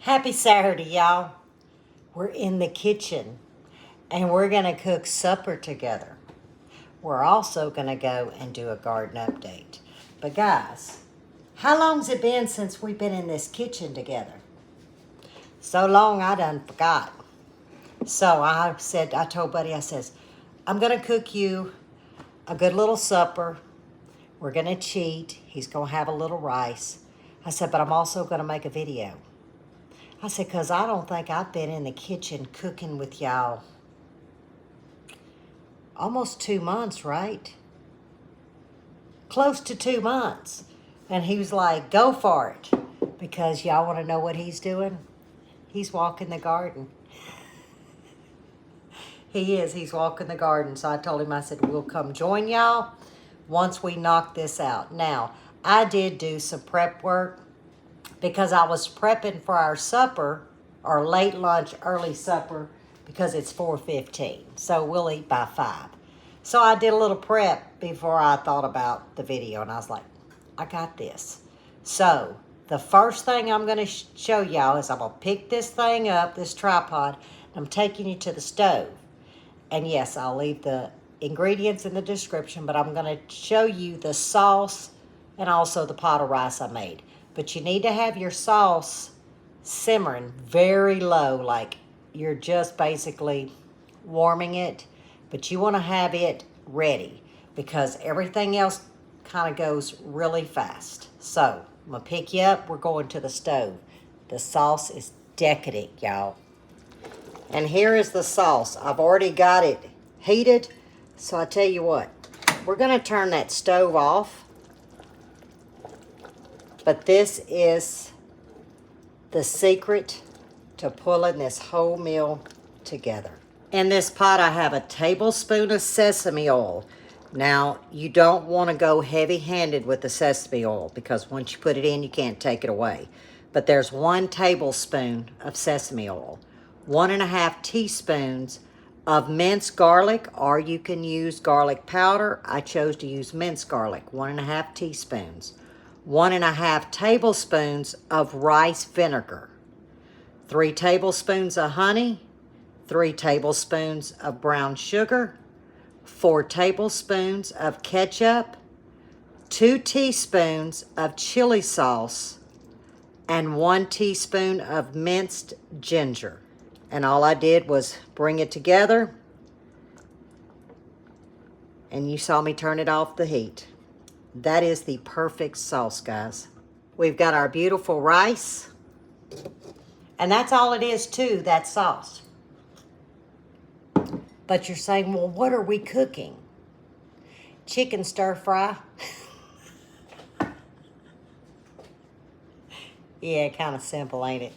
Happy Saturday, y'all. We're in the kitchen and we're going to cook supper together. We're also going to go and do a garden update. But guys, how long's it been since we've been in this kitchen together? So long I done forgot. So I told Buddy, I says, I'm going to cook you a good little supper. We're going to cheat. He's going to have a little rice. I said, but I'm also going to make a video. I said, because I don't think I've been in the kitchen cooking with y'all almost 2 months, right? Close to 2 months. And he was like, go for it. Because y'all want to know what he's doing? He's walking the garden. He is. He's walking the garden. So I told him, I said, we'll come join y'all once we knock this out. Now, I did do some prep work because I was prepping for our supper, our late lunch, early supper, because it's 4:15. So we'll eat by 5. So I did a little prep before I thought about the video, and I was like, I got this. So the first thing I'm going to show y'all is I'm going to pick this thing up, this tripod, and I'm taking you to the stove. And yes, I'll leave the ingredients in the description, but I'm going to show you the sauce and also the pot of rice I made. But you need to have your sauce simmering very low, like you're just basically warming it. But you want to have it ready because everything else kind of goes really fast. So I'm going to pick you up. We're going to the stove. The sauce is Decadent, y'all. And here is the sauce. I've already got it heated. So I tell you what, we're going to turn that stove off. But this is the secret to pulling this whole meal together. In this pot, I have a tablespoon of sesame oil. Now, you don't want to go heavy-handed with the sesame oil because once you put it in, you can't take it away. But there's 1 tablespoon of sesame oil, 1.5 teaspoons of minced garlic, or you can use garlic powder. I chose to use minced garlic, 1.5 teaspoons. 1.5 tablespoons of rice vinegar, 3 tablespoons of honey, 3 tablespoons of brown sugar, 4 tablespoons of ketchup, 2 teaspoons of chili sauce, and 1 teaspoon of minced ginger. And all I did was bring it together, and you saw me turn it off the heat. That is the perfect sauce, guys. We've got our beautiful rice. And that's all it is too, that sauce. But you're saying, well, what are we cooking? Chicken stir fry? Yeah, kind of simple, ain't it?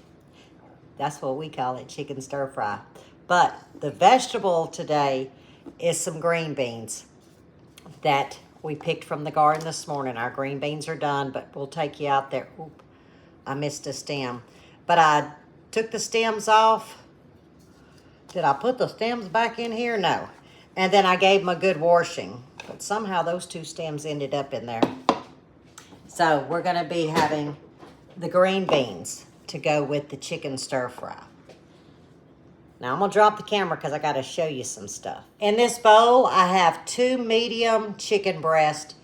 That's what we call it, chicken stir fry. But the vegetable today is some green beans that we picked from the garden this morning. Our green beans are done, but we'll take you out there. Oop, I missed a stem. But I took the stems off. Did I put the stems back in here? No. And then I gave them a good washing. But somehow those 2 stems ended up in there. So we're going to be having the green beans to go with the chicken stir fry. Now, I'm going to drop the camera because I got to show you some stuff. In this bowl, I have 2 medium chicken breasts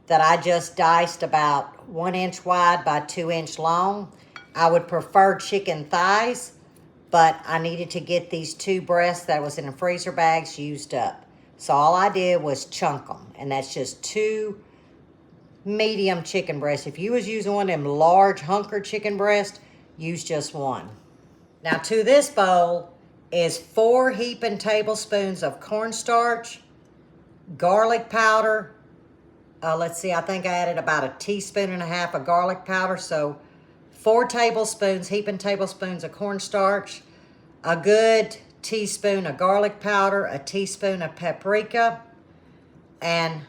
that I just diced about 1 inch wide by 2 inch long. I would prefer chicken thighs, but I needed to get these 2 breasts that was in the freezer bags used up. So all I did was chunk them, and that's just 2 medium chicken breasts. If you was using one of them large hunker chicken breasts, use just 1. Now to this bowl is 4 heaping tablespoons of cornstarch, garlic powder. Let's see, I think I added about 1.5 teaspoons of garlic powder. So 4 tablespoons, heaping tablespoons of cornstarch, a good teaspoon of garlic powder, a teaspoon of paprika, and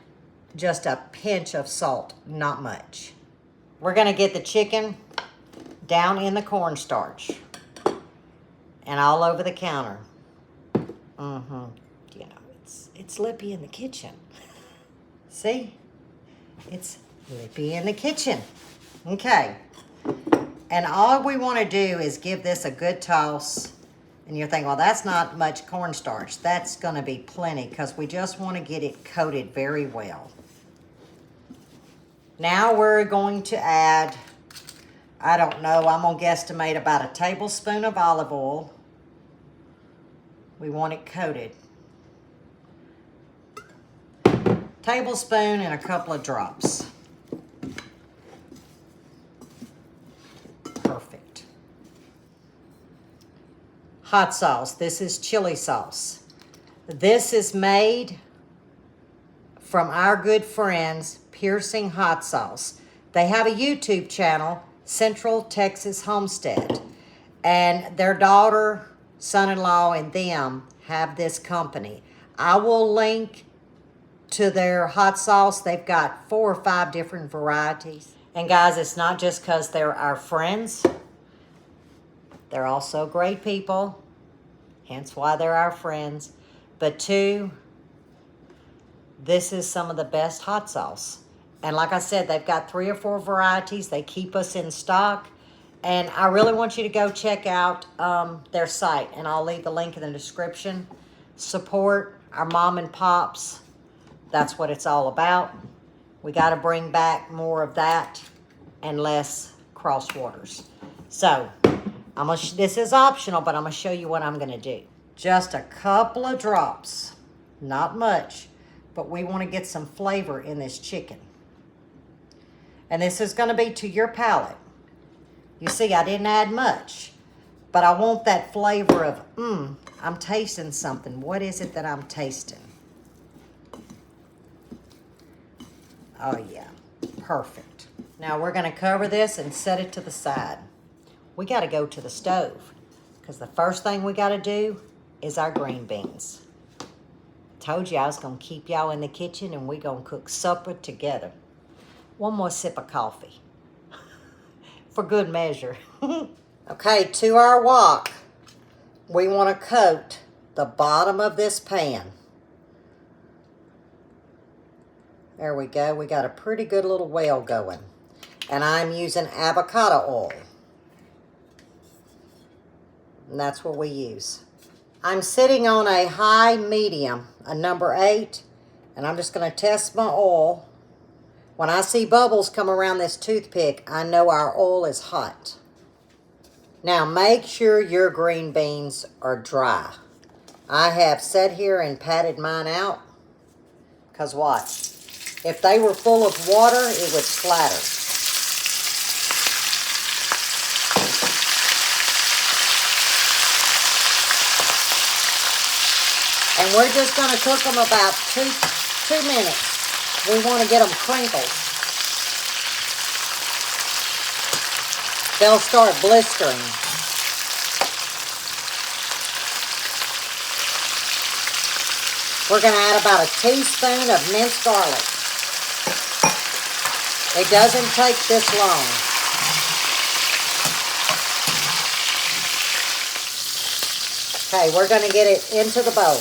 just a pinch of salt, not much. We're gonna get the chicken down in the cornstarch and all over the counter. You know, it's Lippy in the kitchen. See? It's Lippy in the kitchen. Okay. And all we want to do is give this a good toss. And you're thinking, well, that's not much cornstarch. That's going to be plenty because we just want to get it coated very well. Now we're going to add, I don't know, I'm going to guesstimate about a tablespoon of olive oil. We want it coated. Tablespoon and a couple of drops. Perfect. Hot sauce. This is chili sauce. This is made from our good friends, Pearcing Hot Sauce. They have a YouTube channel, Central Texas Homestead. And their daughter, son-in-law, and them have this company. I will link to their hot sauce. They've got 4 or 5 different varieties. And guys, it's not just because they're our friends. They're also great people, hence why they're our friends. But 2, this is some of the best hot sauce. And like I said, they've got 3 or 4 varieties. They keep us in stock. And I really want you to go check out their site. And I'll leave the link in the description. Support our mom and pops. That's what it's all about. We got to bring back more of that and less cross waters. So, this is optional, but I'm going to show you what I'm going to do. Just a couple of drops. Not much. But we want to get some flavor in this chicken. And this is going to be to your palate. You see, I didn't add much. But I want that flavor of, I'm tasting something. What is it that I'm tasting? Oh, yeah. Perfect. Now, we're going to cover this and set it to the side. We got to go to the stove. Because the first thing we got to do is our green beans. Told you I was going to keep y'all in the kitchen and we're going to cook supper together. One more sip of coffee. For good measure. Okay, to our wok, we want to coat the bottom of this pan. There we go. We got a pretty good little well going. And I'm using avocado oil. And that's what we use. I'm sitting on a high medium, a number 8. And I'm just going to test my oil. When I see bubbles come around this toothpick, I know our oil is hot. Now make sure your green beans are dry. I have sat here and patted mine out. Because what? If they were full of water, it would splatter. And we're just going to cook them about two minutes. We want to get them crinkled. They'll start blistering. We're going to add about a teaspoon of minced garlic. It doesn't take this long. Okay, we're going to get it into the bowl.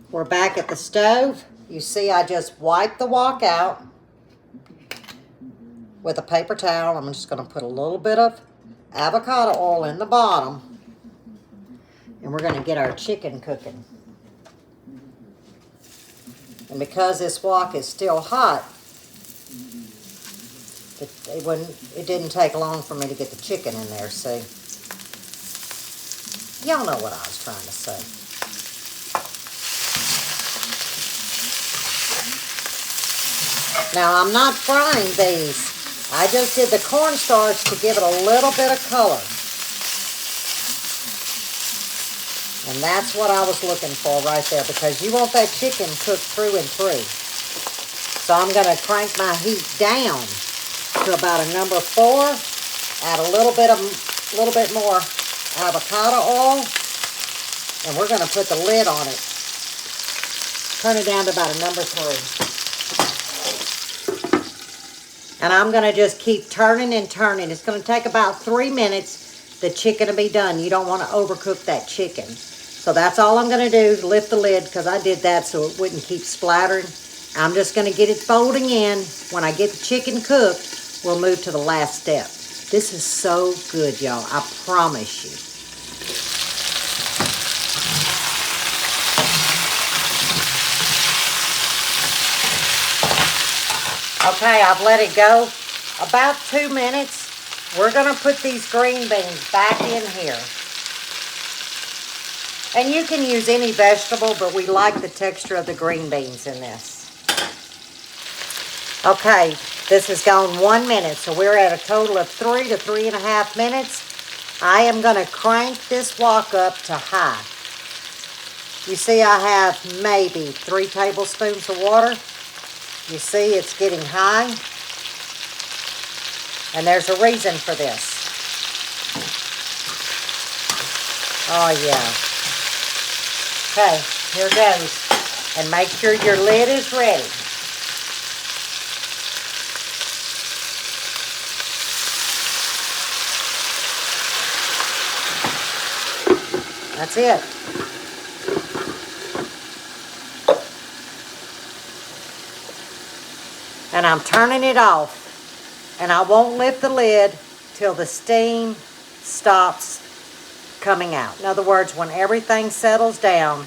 We're back at the stove. You see, I just wiped the wok out with a paper towel. I'm just going to put a little bit of avocado oil in the bottom. And we're going to get our chicken cooking. And because this wok is still hot, it didn't take long for me to get the chicken in there, see? Y'all know what I was trying to say. Now, I'm not frying these. I just did the cornstarch to give it a little bit of color. And that's what I was looking for right there, because you want that chicken cooked through and through. So I'm going to crank my heat down to about a number 4. Add a little bit more avocado oil. And we're going to put the lid on it. Turn it down to about a number 3. And I'm going to just keep turning and turning. It's going to take about 3 minutes. The chicken will be done. You don't want to overcook that chicken. So that's all I'm going to do is lift the lid, because I did that so it wouldn't keep splattering. I'm just going to get it folding in. When I get the chicken cooked, we'll move to the last step. This is so good, y'all. I promise you. Okay, I've let it go about 2 minutes. We're going to put these green beans back in here. And you can use any vegetable, but we like the texture of the green beans in this. Okay, this has gone 1 minute, so we're at a total of 3 to 3.5 minutes. I am going to crank this wok up to high. You see I have maybe 3 tablespoons of water. You see it's getting high. And there's a reason for this. Oh yeah. Okay, here goes. And make sure your lid is ready. That's it. And I'm turning it off. And I won't lift the lid till the steam stops coming out. In other words, when everything settles down,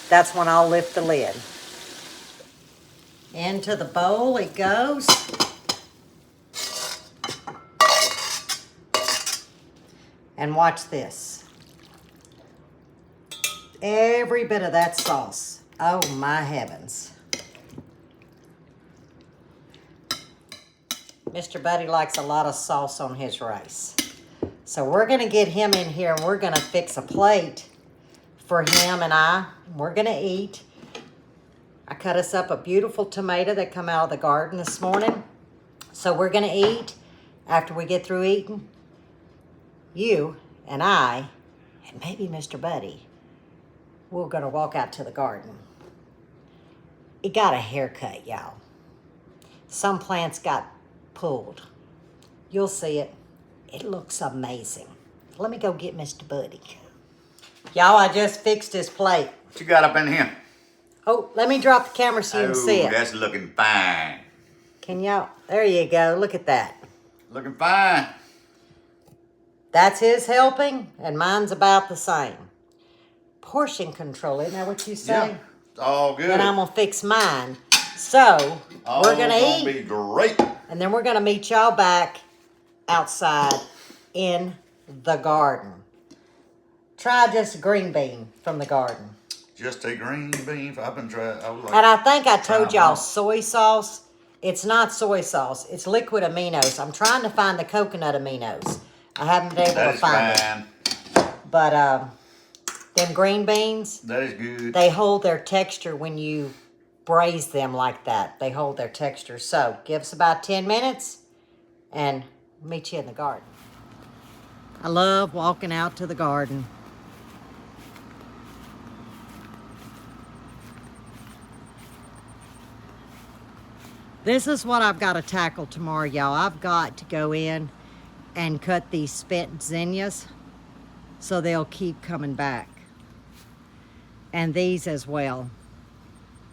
that's when I'll lift the lid. Into the bowl it goes. And watch this. Every bit of that sauce. Oh my heavens. Mr. Buddy likes a lot of sauce on his rice. So we're going to get him in here and we're going to fix a plate for him and I. We're going to eat. I cut us up a beautiful tomato that come out of the garden this morning. So we're going to eat. After we get through eating, you and I, and maybe Mr. Buddy, we're going to walk out to the garden. It got a haircut, y'all. Some plants got pulled. You'll see it. It looks amazing. Let me go get Mr. Buddy. Y'all, I just fixed his plate. What you got up in here? Oh, let me drop the camera so you can see it. That's looking fine. Can y'all? There you go. Look at that. Looking fine. That's his helping, and mine's about the same. Portion control, isn't that what you say? Yeah, it's all good. Then I'm going to fix mine. So, we're going to eat. Be great. And then we're going to meet y'all back outside in the garden. Try just a green bean from the garden. Just a green bean. I've been trying. And I think I told y'all soy sauce. It's not soy sauce. It's liquid aminos. I'm trying to find the coconut aminos. I haven't been able to find it. But them green beans. That is good. They hold their texture when you braise them like that. They hold their texture. So give us about 10 minutes and meet you in the garden. I love walking out to the garden. This is what I've got to tackle tomorrow, y'all. I've got to go in and cut these spent zinnias so they'll keep coming back. And these as well.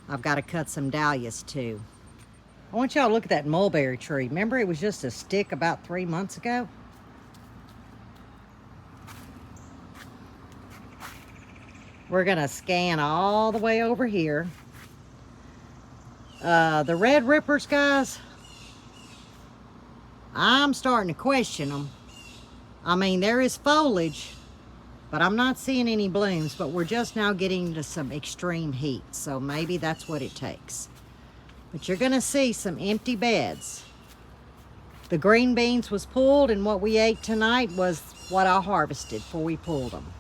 I've got to cut some dahlias too. I want y'all to look at that mulberry tree. Remember it was just a stick about 3 months ago? We're going to scan all the way over here. The red rippers, guys, I'm starting to question them. I mean, there is foliage, but I'm not seeing any blooms, but we're just now getting to some extreme heat, so maybe that's what it takes. But you're going to see some empty beds. The green beans was pulled, and what we ate tonight was what I harvested before we pulled them.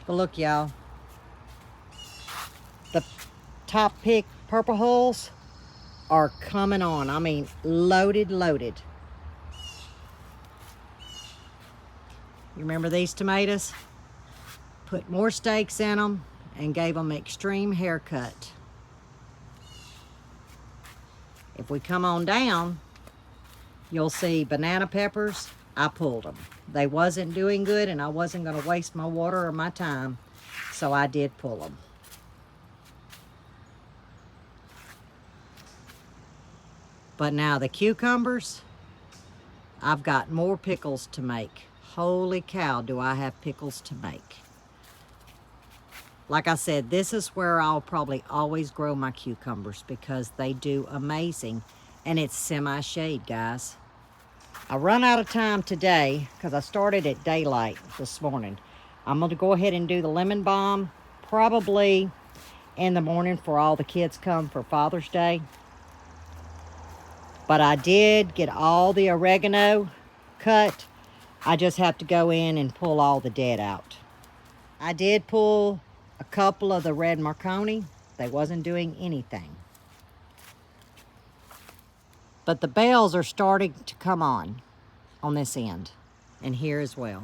But look, y'all. The top pick purple hulls are coming on. I mean, loaded, loaded. You remember these tomatoes? Put more steaks in them and gave them extreme haircut. If we come on down, you'll see banana peppers. I pulled them. They wasn't doing good, and I wasn't going to waste my water or my time, so I did pull them. But now the cucumbers, I've got more pickles to make. Holy cow, do I have pickles to make. Like I said, this is where I'll probably always grow my cucumbers because they do amazing. And it's semi-shade, guys. I run out of time today because I started at daylight this morning. I'm going to go ahead and do the lemon balm probably in the morning for all the kids come for Father's Day. But I did get all the oregano cut. I just have to go in and pull all the dead out. I did pull a couple of the red Marconi. They wasn't doing anything. But the bells are starting to come on this end. And here as well.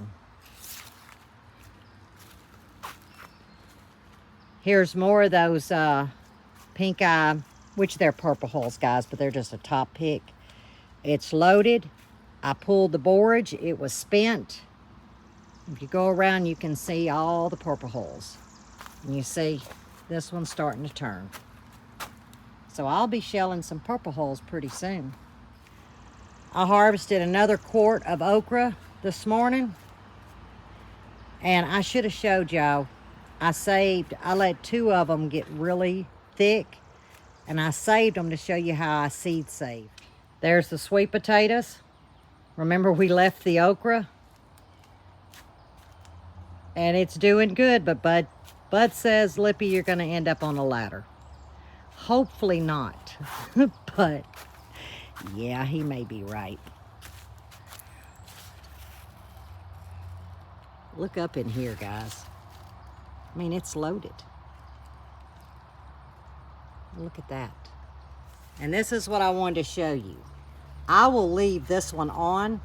Here's more of those pink eye, which they're purple hulls, guys, but they're just a top pick. It's loaded. I pulled the borage. It was spent. If you go around, you can see all the purple hulls. And you see this one's starting to turn. So I'll be shelling some purple hulls pretty soon. I harvested another quart of okra this morning. And I should have showed y'all. I let 2 of them get really thick. And I saved them to show you how I seed save. There's the sweet potatoes. Remember we left the okra? And it's doing good, but Bud says, Lippy, you're gonna end up on a ladder. Hopefully not, but yeah, he may be right. Look up in here, guys. I mean, it's loaded. Look at that. And this is what I wanted to show you. I will leave this one on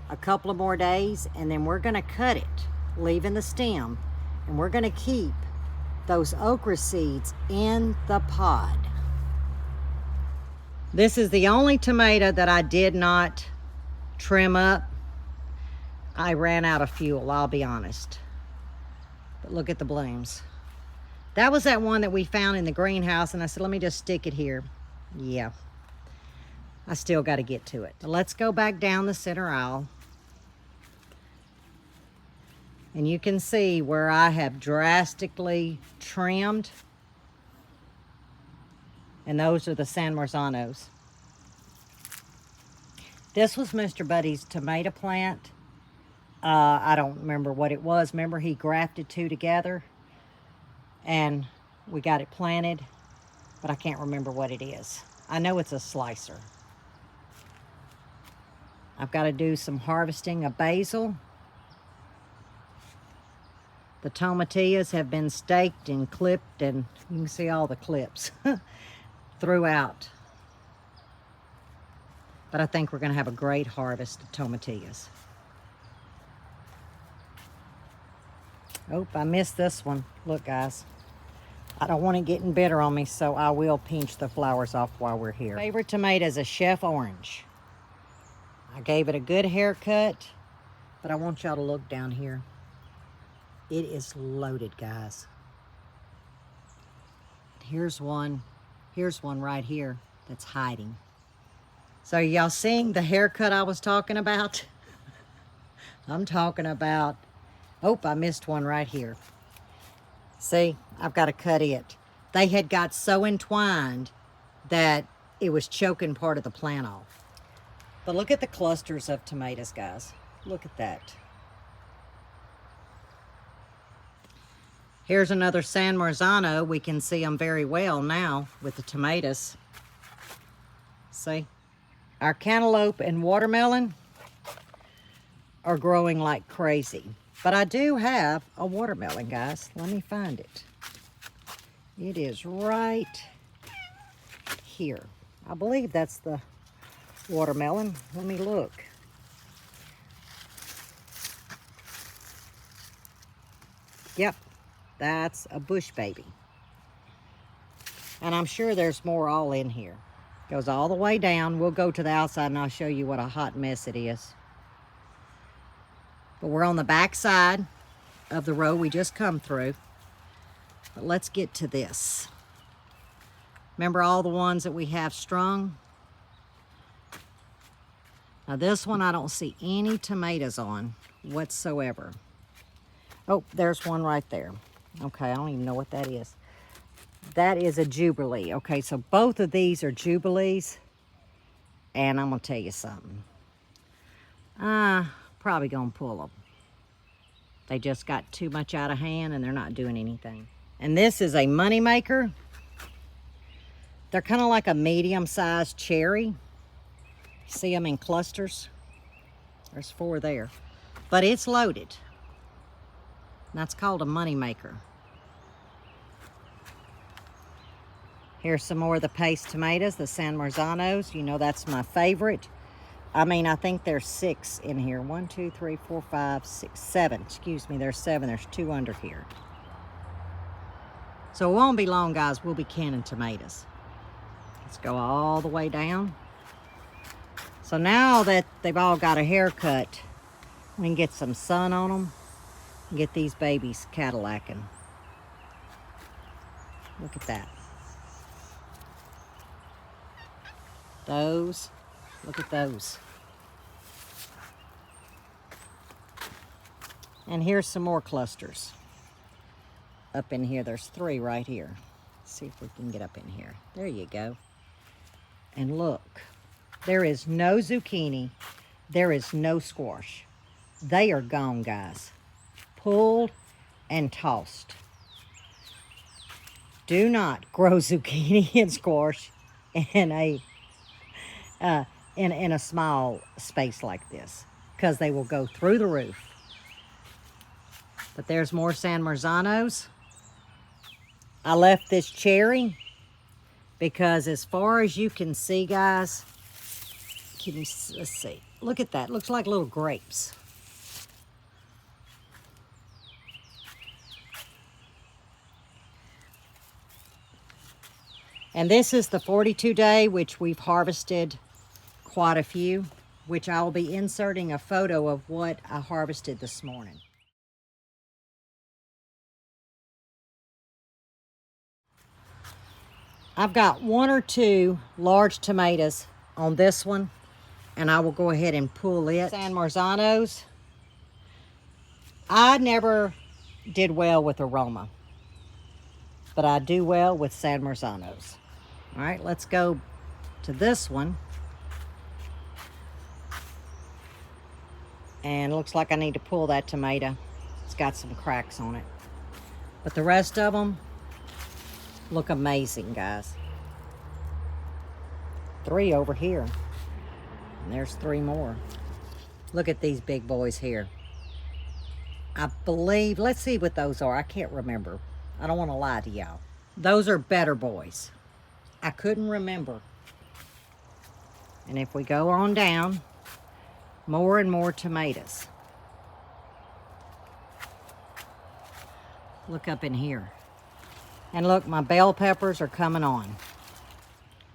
a couple of more days, and then we're gonna cut it, leaving the stem, and we're gonna keep those okra seeds in the pod. This is the only tomato that I did not trim up. I ran out of fuel, I'll be honest. But look at the blooms. That was that one that we found in the greenhouse, and I said, let me just stick it here. Yeah, I still got to get to it. But let's go back down the center aisle. And you can see where I have drastically trimmed. And those are the San Marzanos. This was Mr. Buddy's tomato plant. I don't remember what it was. Remember, he grafted 2 together. And we got it planted. But I can't remember what it is. I know it's a slicer. I've got to do some harvesting of basil. The tomatillas have been staked and clipped, and you can see all the clips throughout. But I think we're going to have a great harvest of tomatillas. Oh, I missed this one. Look, guys. I don't want it getting bitter on me, so I will pinch the flowers off while we're here. Favorite tomato is a Chef Orange. I gave it a good haircut, but I want y'all to look down here. It is loaded, guys. Here's one right here that's hiding. So y'all seeing the haircut I was talking about? I'm talking about, oh, I missed one right here. See, I've got to cut it. They had got so entwined that it was choking part of the plant off. But look at the clusters of tomatoes, guys. Look at that. Here's another San Marzano. We can see them very well now with the tomatoes. See? Our cantaloupe and watermelon are growing like crazy. But I do have a watermelon, guys. Let me find it. It is right here. I believe that's the watermelon. Let me look. Yep, that's a bush baby. And I'm sure there's more all in here. Goes all the way down. We'll go to the outside and I'll show you what a hot mess it is. But we're on the back side of the row we just come through. But let's get to this. Remember all the ones that we have strung? Now this one I don't see any tomatoes on whatsoever. Oh, there's one right there. Okay, I don't even know what that is. That is a Jubilee. Okay, so both of these are Jubilees. And I'm going to tell you something. Probably going to pull them. They just got too much out of hand and they're not doing anything. And this is a money maker. They're kind of like a medium-sized cherry. See them in clusters? There's 4 there. But it's loaded. That's called a money maker. Here's some more of the paste tomatoes, the San Marzanos. You know that's my favorite. I mean, I think there's 6 in here. 1, 2, 3, 4, 5, 6, 7. Excuse me, there's 7. There's 2 under here. So it won't be long, guys. We'll be canning tomatoes. Let's go all the way down. So now that they've all got a haircut, we can get some sun on them and get these babies Cadillacing. Look at that. Those, look at those. And here's some more clusters. Up in here, there's 3 right here. Let's see if we can get up in here. There you go. And look, there is no zucchini. There is no squash. They are gone, guys. Pulled and tossed. Do not grow zucchini and squash in a small space like this, because they will go through the roof. But there's more San Marzanos. I left this cherry because as far as you can see, guys, let's see. Look at that. Looks like little grapes. And this is the 42-day, which we've harvested quite a few, which I will be inserting a photo of what I harvested this morning. I've got 1 or 2 large tomatoes on this one, and I will go ahead and pull it. San Marzanos. I never did well with aroma, but I do well with San Marzanos. All right, let's go to this one. And it looks like I need to pull that tomato. It's got some cracks on it. But the rest of them look amazing, guys. 3 over here. And there's 3 more. Look at these big boys here. I believe, let's see what those are. I can't remember. I don't want to lie to y'all. Those are better boys. I couldn't remember. And if we go on down, more and more tomatoes. Look up in here. And look, my bell peppers are coming on.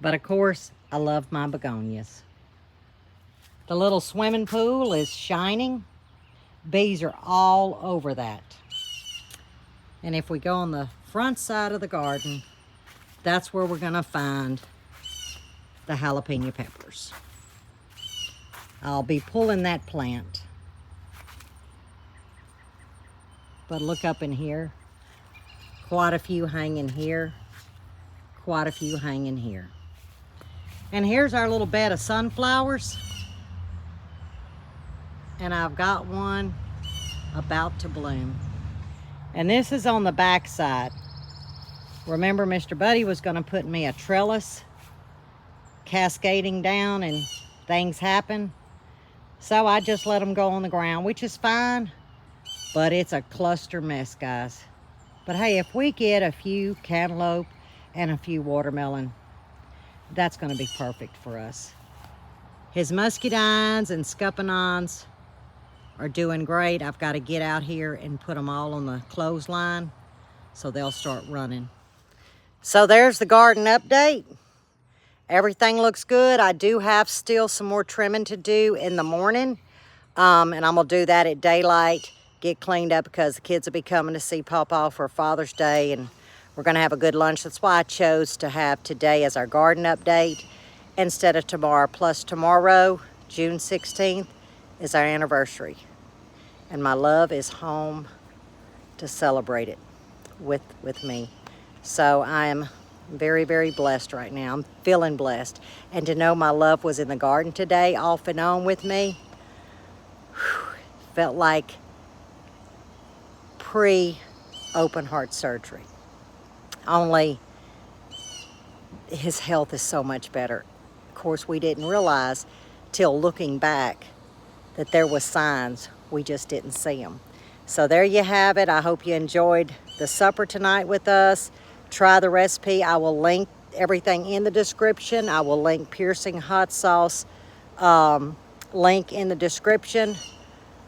But of course, I love my begonias. The little swimming pool is shining. Bees are all over that. And if we go on the front side of the garden, that's where we're gonna find the jalapeno peppers. I'll be pulling that plant. But look up in here. Quite a few hanging here. Quite a few hanging here. And here's our little bed of sunflowers. And I've got one about to bloom. And this is on the back side. Remember, Mr. Buddy was going to put me a trellis cascading down and things happen. So I just let them go on the ground, which is fine. But it's a cluster mess, guys. But hey, if we get a few cantaloupe and a few watermelon, that's going to be perfect for us. His muscadines and scuppernons are doing great. I've got to get out here and put them all on the clothesline so they'll start running. So there's the garden update. Everything looks good. I do have still some more trimming to do in the morning. And I'm going to do that at daylight, get cleaned up because the kids will be coming to see Pawpaw for Father's Day. And we're going to have a good lunch. That's why I chose to have today as our garden update instead of tomorrow. Plus tomorrow, June 16th, is our anniversary. And my love is home to celebrate it with me. So I am very, very blessed right now. I'm feeling blessed. And to know my love was in the garden today, off and on with me, felt like pre-open heart surgery. Only his health is so much better. Of course, we didn't realize till looking back that there was signs. We just didn't see them. So there you have it. I hope you enjoyed the supper tonight with us. Try the recipe. I will link everything in the description. I will link Pearcing Hot Sauce link in the description.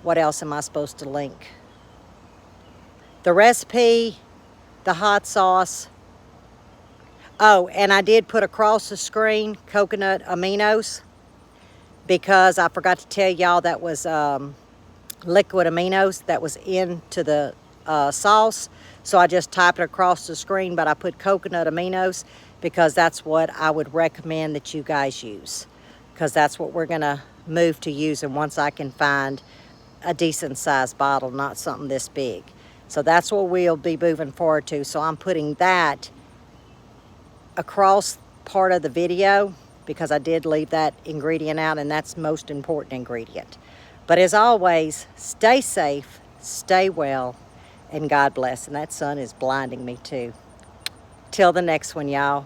What else am I supposed to link? The recipe, the hot sauce. Oh, and I did put across the screen coconut aminos, because I forgot to tell y'all that was liquid aminos that was into the sauce. So I just typed it across the screen, but I put coconut aminos because that's what I would recommend that you guys use, because that's what we're gonna move to using once I can find a decent sized bottle, not something this big. So that's what we'll be moving forward to. So I'm putting that across part of the video because I did leave that ingredient out, and that's the most important ingredient. But as always, stay safe, stay well, and God bless. And that sun is blinding me too. Till the next one, y'all.